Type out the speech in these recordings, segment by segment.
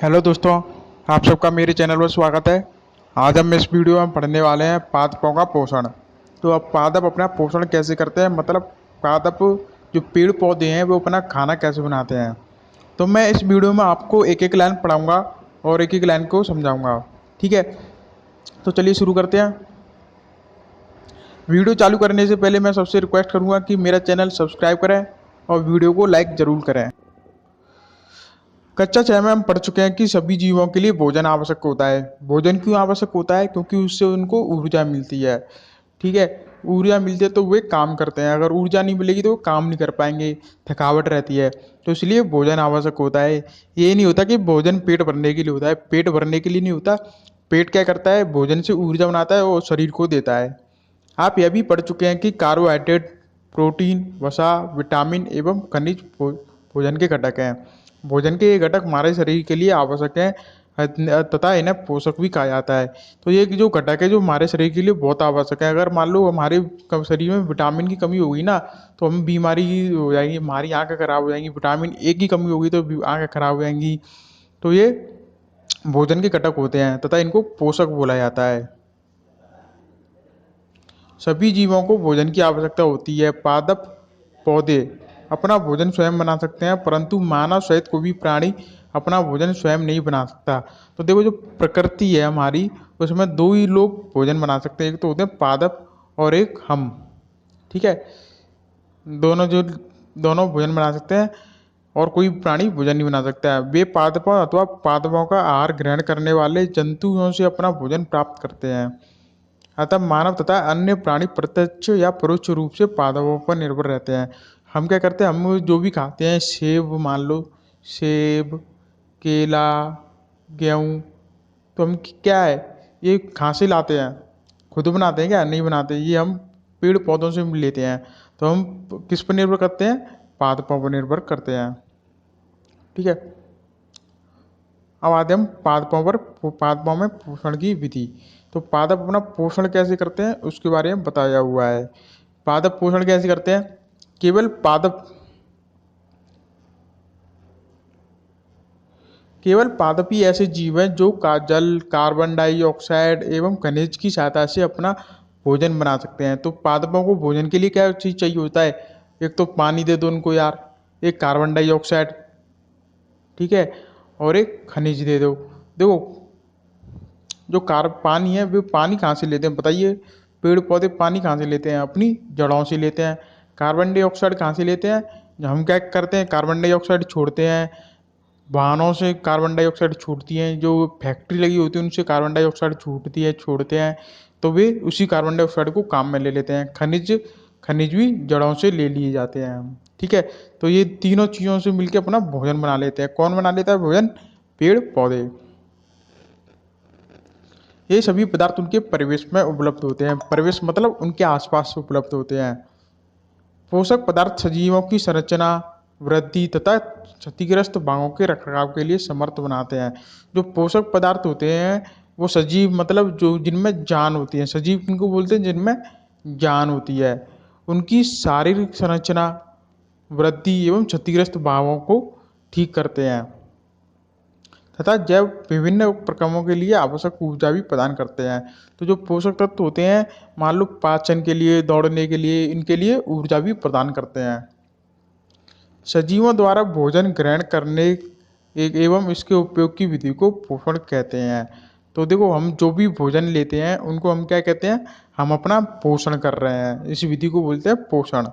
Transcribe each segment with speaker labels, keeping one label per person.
Speaker 1: Hello दोस्तों, आप सबका मेरे चैनल पर स्वागत है। आज हम इस वीडियो में पढ़ने वाले हैं पादपों का पोषण। तो अब पादप अपना पोषण कैसे करते हैं, मतलब पादप जो पेड़ पौधे हैं वो अपना खाना कैसे बनाते हैं। तो मैं इस वीडियो में आपको एक एक लाइन पढ़ाऊँगा और एक एक लाइन को समझाऊँगा। ठीक है, तो चलिए शुरू करते हैं। वीडियो चालू करने से पहले मैं सबसे रिक्वेस्ट करूँगा कि मेरा चैनल सब्सक्राइब करें और वीडियो को लाइक ज़रूर करें। कक्षा 6 में हम पढ़ चुके हैं कि सभी जीवों के लिए भोजन आवश्यक होता है। भोजन क्यों आवश्यक होता है? क्योंकि उससे उनको ऊर्जा मिलती है। ठीक है, ऊर्जा मिलती है तो वे काम करते हैं। अगर ऊर्जा नहीं मिलेगी तो वो काम नहीं कर पाएंगे, थकावट रहती है। तो इसलिए भोजन आवश्यक होता है। ये नहीं होता कि भोजन पेट भरने के लिए होता है, पेट भरने के लिए नहीं होता। पेट क्या करता है? भोजन से ऊर्जा बनाता है और शरीर को देता है। आप यह भी पढ़ चुके हैं कि कार्बोहाइड्रेट, प्रोटीन, वसा, विटामिन एवं खनिज भोजन के घटक हैं। भोजन के ये घटक हमारे शरीर के लिए आवश्यक हैं तथा इन्हें पोषक भी कहा जाता है। तो ये जो घटक है जो हमारे शरीर के लिए बहुत आवश्यक है। अगर मान लो हमारे शरीर में विटामिन की कमी होगी ना, तो हम बीमारी हो जाएगी, हमारी आंखें खराब हो जाएंगी। विटामिन ए की कमी होगी तो आंखें खराब हो जाएंगी। तो ये भोजन के घटक होते हैं तथा इनको पोषक बोला जाता है। सभी जीवों को भोजन की आवश्यकता होती है। पादप पौधे अपना भोजन स्वयं बना सकते हैं, परंतु मानव सहित कोई भी प्राणी अपना भोजन स्वयं नहीं बना सकता। तो देखो, जो प्रकृति है हमारी, उसमें दो ही लोग भोजन बना सकते हैं। एक तो होते हैं पादप और एक हम। ठीक है, दोनों भोजन बना सकते हैं और कोई प्राणी भोजन नहीं बना सकता है। वे पादपों अथवा पादपों का आहार ग्रहण करने वाले जंतुओं से अपना भोजन प्राप्त करते हैं। अतः मानव तथा अन्य प्राणी प्रत्यक्ष या परोक्ष रूप से पादपों पर निर्भर रहते हैं। हम क्या करते हैं? हम जो भी खाते हैं, सेब मान लो, सेब, केला, गेहूँ, तो हम क्या है, ये कहाँ से लाते हैं? खुद बनाते हैं क्या? नहीं बनाते। ये हम पेड़ पौधों से लेते हैं। तो हम किस पर निर्भर करते हैं? पादपों पर निर्भर करते हैं। ठीक है, अब आते हैं हम पादपों पर। पादपों में पोषण की विधि। तो पादप अपना पोषण कैसे करते हैं उसके बारे में बताया हुआ है। पादप पोषण कैसे करते हैं? केवल पादप ही ऐसे जीव हैं जो जल, कार्बन डाइऑक्साइड एवं खनिज की सहायता से अपना भोजन बना सकते हैं। तो पादपों को भोजन के लिए क्या चीज़ चाहिए होता है? एक तो पानी दे दो उनको यार, एक कार्बन डाइऑक्साइड, ठीक है, और एक खनिज दे दो। देखो, जो कार पानी है वो पानी कहाँ से लेते हैं बताइए? पेड़ पौधे पानी कहाँ से लेते हैं? अपनी जड़ों से लेते हैं। कार्बन डाइऑक्साइड कहाँ से लेते हैं? हम क्या करते हैं? कार्बन डाइऑक्साइड छोड़ते हैं। वाहनों से कार्बन डाइऑक्साइड छूटती हैं, जो फैक्ट्री लगी होती है उनसे कार्बन डाइऑक्साइड छूटती है, छोड़ते हैं। तो वे उसी कार्बन डाइऑक्साइड को काम में ले लेते हैं। खनिज खनिज भी जड़ों से ले लिए जाते हैं। ठीक है, तो ये तीनों चीज़ों से मिलकर अपना भोजन बना लेते हैं। कौन बना लेता है भोजन? पेड़ पौधे। ये सभी पदार्थ उनके परिवेश में उपलब्ध होते हैं। परिवेश मतलब उनके आसपास उपलब्ध होते हैं। पोषक पदार्थ सजीवों की संरचना, वृद्धि तथा क्षतिग्रस्त भागों के रखरखाव के लिए समर्थ बनाते हैं। जो पोषक पदार्थ होते हैं वो सजीव मतलब जो जिनमें जान होती है। सजीव किनको बोलते हैं? जिनमें जान होती है। उनकी शारीरिक संरचना, वृद्धि एवं क्षतिग्रस्त भावों को ठीक करते हैं तथा जैव विभिन्न प्रकारों के लिए आवश्यक ऊर्जा भी प्रदान करते हैं। तो जो पोषक तत्व होते हैं, मान लो पाचन के लिए, दौड़ने के लिए, इनके लिए ऊर्जा भी प्रदान करते हैं। सजीवों द्वारा भोजन ग्रहण करने एक एवं इसके उपयोग की विधि को पोषण कहते हैं। तो देखो, हम जो भी भोजन लेते हैं उनको हम क्या कहते हैं? हम अपना पोषण कर रहे हैं। इस विधि को बोलते हैं पोषण।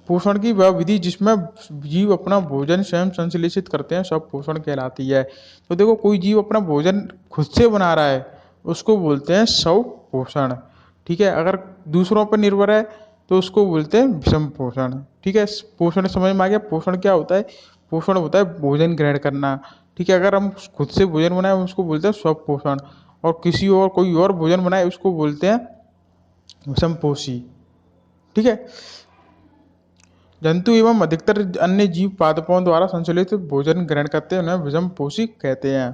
Speaker 1: पोषण की वह विधि जिसमें जीव अपना भोजन स्वयं संश्लेषित करते हैं सब पोषण कहलाती है। तो देखो, कोई जीव अपना भोजन खुद से बना रहा है उसको बोलते हैं स्व पोषण। ठीक है, अगर दूसरों पर निर्भर है तो उसको बोलते हैं विषम पोषण। ठीक है, पोषण समझ में आ गया? पोषण क्या होता है? पोषण होता है भोजन ग्रहण करना। ठीक है, अगर हम खुद से भोजन बनाए उसको बोलते हैं स्व पोषण, और किसी और कोई और भोजन बनाए उसको बोलते हैं विषम पोषी। ठीक है, जंतु एवं अधिकतर अन्य जीव पादपों द्वारा संश्लेषित भोजन ग्रहण करते हैं, उन्हें विषम पोषी कहते हैं।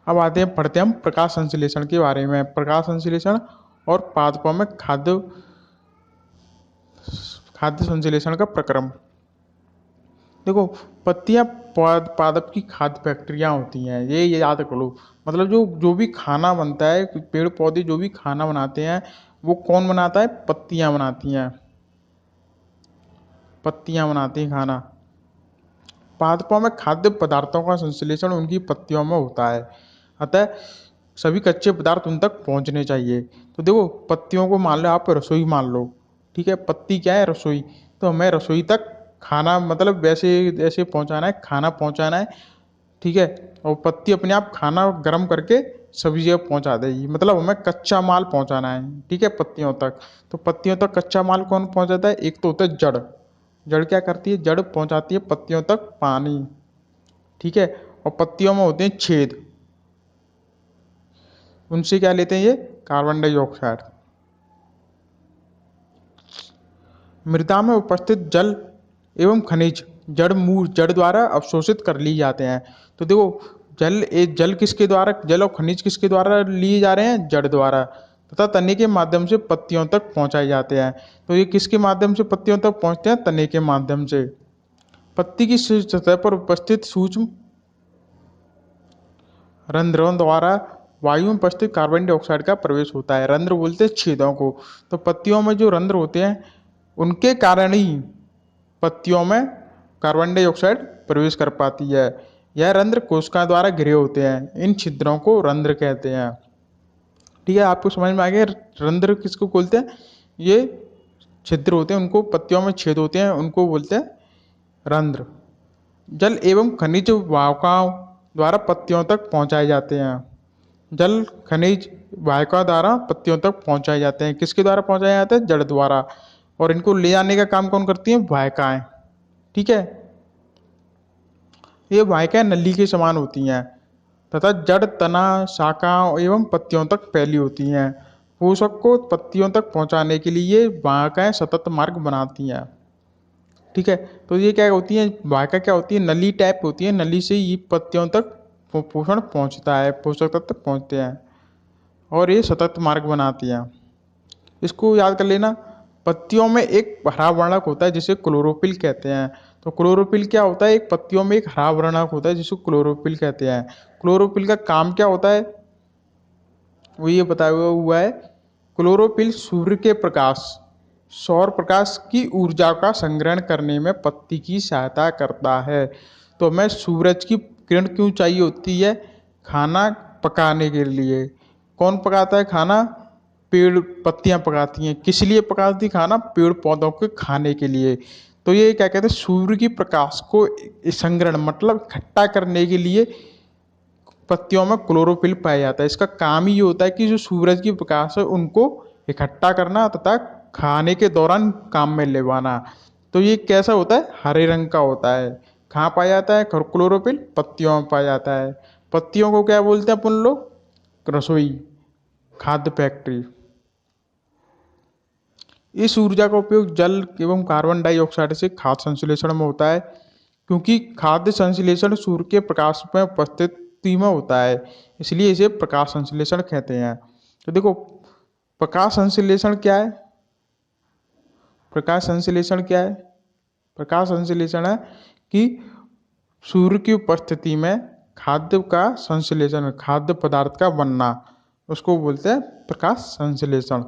Speaker 1: अब आते हैं, पढ़ते हैं हम प्रकाश संश्लेषण के बारे में। प्रकाश संश्लेषण और पादपों में खाद्य संश्लेषण का प्रक्रम। देखो, पत्तियां पादप की खाद्य प्रक्रिया होती हैं, ये याद कर लो। मतलब जो जो भी खाना बनता है, पेड़ पौधे जो भी खाना बनाते हैं, वो कौन बनाता है? पत्तियां बनाती हैं, पत्तियां बनाती हैं खाना। पादपों में खाद्य पदार्थों का संश्लेषण उनकी पत्तियों में होता है, अतः सभी कच्चे पदार्थ उन तक पहुंचने चाहिए। तो देखो, पत्तियों को मान लो आप रसोई मान लो, ठीक है, पत्ती क्या है? रसोई। तो हमें रसोई तक खाना मतलब वैसे ऐसे पहुंचाना है, खाना पहुंचाना है, ठीक है। और पत्ती अपने आप खाना गर्म करके सभी जगह पहुंचा देगी, मतलब हमें कच्चा माल पहुंचाना है, ठीक है, पत्तियों तक। तो पत्तियों तक कच्चा माल कौन पहुंचाता है? एक तो होता है जड़। जड़ क्या करती है? जड़ पहुंचाती है पत्तियों तक पानी, ठीक है। और पत्तियों में होते हैं छेद, उनसे क्या लेते हैं? ये कार्बन डाइऑक्साइड। मृदा में उपस्थित जल एवं खनिज जड़ द्वारा अवशोषित कर लिए जाते हैं। तो देखो, जल किसके द्वारा, जल और खनिज किसके द्वारा लिए जा रहे हैं? जड़ द्वारा, तथा तने के माध्यम से पत्तियों तक पहुंचाए जाते हैं। तो ये किसके माध्यम से पत्तियों तक पहुंचते हैं? तने के माध्यम से। पत्ती की सतह पर उपस्थित सूक्ष्म रंध्रों द्वारा वायु में उपस्थित कार्बन डाइऑक्साइड का प्रवेश होता है। रंध्र बोलते हैं छेदों को। तो पत्तियों में जो रंध्र होते हैं, उनके कारण ही पत्तियों में कार्बन डाइऑक्साइड प्रवेश कर पाती है। यह रंध्र कोशिका द्वारा घिरे होते हैं, इन छिद्रों को रंध्र कहते हैं, ठीक है। आपको समझ में आ गया रंध्र किसको बोलते हैं? ये छिद्र होते हैं, उनको पत्तियों में छेद होते हैं, उनको बोलते हैं रंध्र। जल एवं खनिज वाहकों द्वारा पत्तियों तक पहुंचाए जाते हैं। जल खनिज वाहकों द्वारा पत्तियों तक पहुंचाए जाते हैं। किसके द्वारा पहुंचाए जाते हैं? जड़ द्वारा। और इनको ले जाने का काम कौन करती हैं? वाहिकाएं, ठीक है। ये वाहिकाएं नली के समान होती हैं तथा जड़, तना, शाखाओं एवं पत्तियों तक फैली होती हैं। पोषक को पत्तियों तक पहुंचाने के लिए ये वाहिकाएं सतत मार्ग बनाती हैं, ठीक है। तो ये क्या होती है? वाहिका क्या होती है? नली टाइप होती है, नली से ये पत्तियों तक पोषण पहुंचता है, पोषक तत्व पहुंचते हैं, और ये सतत मार्ग बनाती हैं। इसको याद कर लेना। पत्तियों में एक हरा वर्णक होता है जिसे क्लोरोफिल कहते हैं। तो क्लोरोफिल क्या होता है? एक पत्तियों में एक हरा वर्णक होता है जिसको क्लोरोफिल कहते हैं। क्लोरोफिल का काम क्या होता है? वो ये बताया हुआ है। क्लोरोफिल सूर्य के प्रकाश, सौर प्रकाश की ऊर्जा का संग्रहण करने में पत्ती की सहायता करता है। तो हमें सूरज की किरण क्यों चाहिए होती है? खाना पकाने के लिए। कौन पकाता है खाना? पेड़ पत्तियां पकाती हैं। किस लिए पकाती खाना? पेड़ पौधों के खाने के लिए। तो ये क्या कहते हैं? सूर्य की प्रकाश को संग्रहण मतलब इकट्ठा करने के लिए पत्तियों में क्लोरोफिल पाया जाता है। इसका काम ही ये होता है कि जो सूरज की प्रकाश है उनको इकट्ठा करना तथा खाने के दौरान काम में लेवाना। तो ये कैसा होता है? हरे रंग का होता है। कहाँ पाया जाता है क्लोरोफिल? पत्तियों में पाया जाता है। पत्तियों को क्या बोलते हैं अपन लोग? रसोई, खाद्य फैक्ट्री। इस ऊर्जा का उपयोग जल एवं कार्बन डाइऑक्साइड से खाद्य संश्लेषण में होता है, क्योंकि खाद्य संश्लेषण सूर्य के प्रकाश में उपस्थिति में होता है, इसलिए इसे प्रकाश संश्लेषण कहते हैं। तो देखो, प्रकाश संश्लेषण क्या है? प्रकाश संश्लेषण क्या है? प्रकाश संश्लेषण है कि सूर्य की उपस्थिति में खाद्य का संश्लेषण, खाद्य पदार्थ का बनना, उसको बोलते हैं प्रकाश संश्लेषण।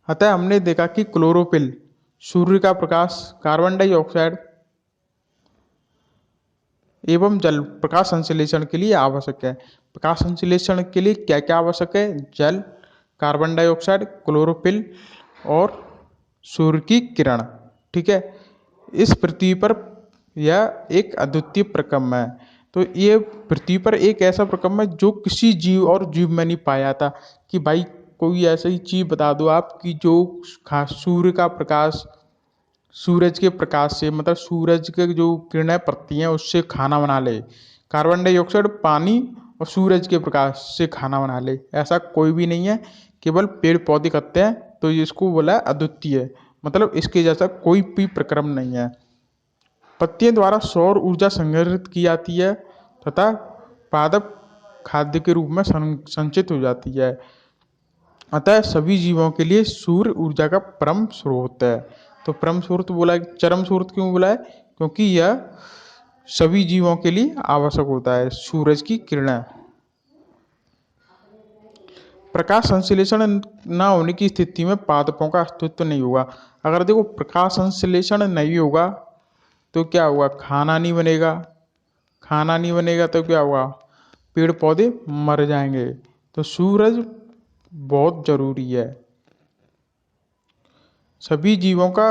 Speaker 1: अतः हमने देखा कि क्लोरोफिल सूर्य का प्रकाश, कार्बन डाइऑक्साइड एवं जल प्रकाश संश्लेषण के लिए आवश्यक है। प्रकाश संश्लेषण के लिए क्या क्या आवश्यक है? जल, कार्बन डाइऑक्साइड, क्लोरोफिल और सूर्य की किरण, ठीक है। इस पृथ्वी पर यह एक अद्वितीय प्रक्रम है। तो ये पृथ्वी पर एक ऐसा प्रक्रम है जो किसी जीव और जीव में नहीं पाया था। कि भाई कोई ऐसी चीज बता दो आप कि जो सूर्य का प्रकाश, सूरज के प्रकाश से मतलब सूरज के जो किरणें पड़ती हैं उससे खाना बना ले, कार्बन डाइऑक्साइड, पानी और सूरज के प्रकाश से खाना बना ले, ऐसा कोई भी नहीं है। केवल पेड़ पौधे करते हैं। तो इसको बोला है अद्वितीय, मतलब इसके जैसा कोई भी प्रक्रम नहीं है। पत्तियों द्वारा सौर ऊर्जा संग्रहित की जाती है तथा पादप खाद्य के रूप में संचित हो जाती है। अतः सभी जीवों के लिए सूर्य ऊर्जा का परम स्रोत है। तो परम सुहृत बोला है। चरम सुहृत क्यों बोला है? क्योंकि यह सभी जीवों के लिए आवश्यक होता है, सूरज की किरणें। प्रकाश संश्लेषण न होने की स्थिति में पादपों का अस्तित्व नहीं होगा। अगर देखो प्रकाश संश्लेषण नहीं होगा तो क्या होगा? खाना नहीं बनेगा। खाना नहीं बनेगा तो क्या होगा? पेड़ पौधे मर जाएंगे। तो सूरज बहुत जरूरी है। सभी जीवों का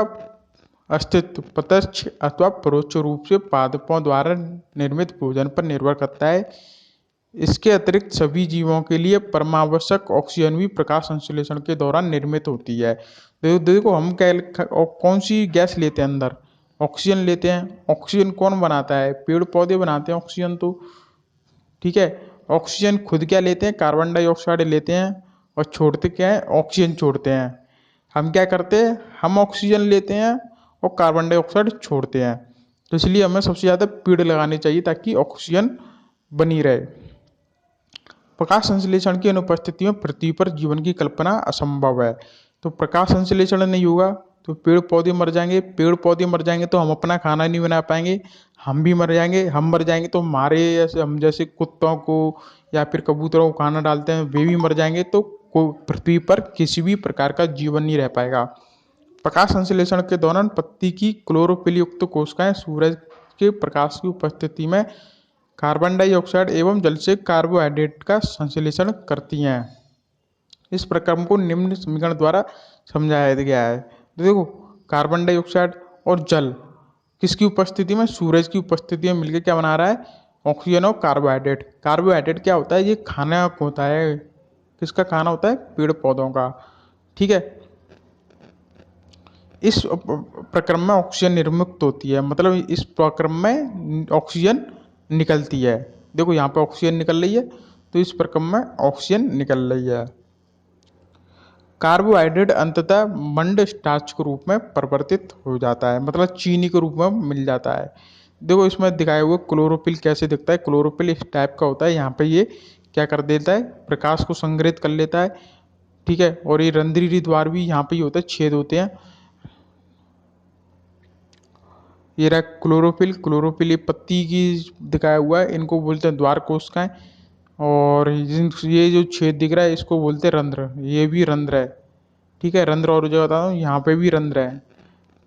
Speaker 1: अस्तित्व प्रत्यक्ष अथवा परोक्ष रूप से पादपों द्वारा निर्मित भोजन पर निर्भर करता है। इसके अतिरिक्त सभी जीवों के लिए परमावश्यक ऑक्सीजन भी प्रकाश संश्लेषण के दौरान निर्मित होती है। देखो हम कौन सी गैस लेते हैं अंदर? ऑक्सीजन लेते हैं। ऑक्सीजन कौन बनाता है? पेड़ पौधे बनाते हैं ऑक्सीजन तो, ठीक है। ऑक्सीजन खुद क्या लेते हैं? कार्बन डाइऑक्साइड लेते हैं और छोड़ते क्या है? ऑक्सीजन छोड़ते हैं। हम क्या करते हैं? हम ऑक्सीजन लेते हैं और कार्बन डाइऑक्साइड छोड़ते हैं। तो इसलिए हमें सबसे ज़्यादा पेड़ लगाने चाहिए ताकि ऑक्सीजन बनी रहे। प्रकाश संश्लेषण की अनुपस्थिति में पृथ्वी पर जीवन की कल्पना असंभव है। तो प्रकाश संश्लेषण नहीं होगा तो पेड़ पौधे मर जाएंगे। पेड़ पौधे मर जाएंगे तो हम अपना खाना नहीं बना पाएंगे, हम भी मर जाएंगे। हम मर जाएंगे तो हमारे हम जैसे कुत्तों को या फिर कबूतरों को खाना डालते हैं वे भी मर जाएंगे। तो पृथ्वी पर किसी भी प्रकार का जीवन नहीं रह पाएगा। प्रकाश संश्लेषण के दौरान पत्ती की क्लोरोफिल युक्त कोशिकाएं सूरज के प्रकाश की उपस्थिति में कार्बन डाइऑक्साइड एवं जल से कार्बोहाइड्रेट का संश्लेषण करती हैं। इस प्रक्रम को निम्न समीकरण द्वारा समझाया गया है। तो देखो कार्बन डाइऑक्साइड और जल किसकी उपस्थिति में? सूरज की उपस्थिति में मिलकर क्या बना रहा है? ऑक्सीजन और कार्बोहाइड्रेट। कार्बोहाइड्रेट क्या होता है? ये खाना होता है। किसका खाना होता है? पेड़ पौधों का, ठीक है। इस प्रक्रम में ऑक्सीजन निर्मुक्त होती है, मतलब इस प्रक्रम में ऑक्सीजन निकलती है। देखो यहाँ पे ऑक्सीजन निकल रही है तो इस प्रक्रम में ऑक्सीजन निकल रही है। कार्बोहाइड्रेट अंततः मंड स्टार्च के रूप में परिवर्तित हो जाता है, मतलब चीनी के रूप में मिल जाता है। देखो इसमें दिखाए हुए क्लोरोफिल कैसे दिखता है। क्लोरोफिल इस टाइप का होता है। यहाँ पे ये क्या कर देता है? प्रकाश को संग्रहित कर लेता है, ठीक है। और ये रंध्रीय द्वार भी यहाँ पे ही होता है, छेद होते हैं। ये रहा क्लोरोफिल। क्लोरोफिल ये पत्ती की दिखाया हुआ है, इनको बोलते हैं द्वार कोशिकाएं। और ये जो छेद दिख रहा है इसको बोलते हैं रंध्र। ये भी रंध्र है, ठीक है। रंध्र और जो बताता हूँ यहाँ पे भी रंध्र है,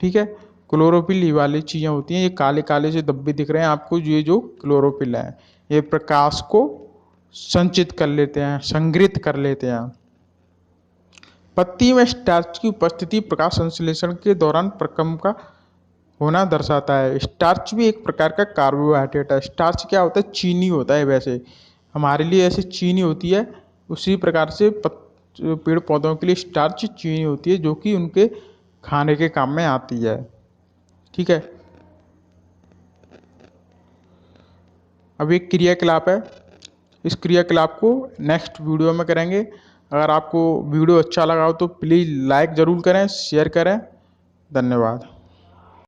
Speaker 1: ठीक है। क्लोरोफिल ये वाली चीज़ें होती हैं। ये काले काले से धब्बे दिख रहे हैं आपको, ये जो क्लोरोफिल है ये प्रकाश को संचित कर लेते हैं, संग्रहित कर लेते हैं। पत्ती में स्टार्च की उपस्थिति प्रकाश संश्लेषण के दौरान प्रक्रम का होना दर्शाता है। स्टार्च भी एक प्रकार का कार्बोहाइड्रेट है। स्टार्च क्या होता है? चीनी होता है। वैसे हमारे लिए ऐसे चीनी होती है, उसी प्रकार से पेड़ पौधों के लिए स्टार्च चीनी होती है जो कि उनके खाने के काम में आती है, ठीक है। अब एक क्रियाकलाप है, इस क्रियाकलाप को नेक्स्ट वीडियो में करेंगे। अगर आपको वीडियो अच्छा लगा हो तो प्लीज़ लाइक ज़रूर करें, शेयर करें। धन्यवाद।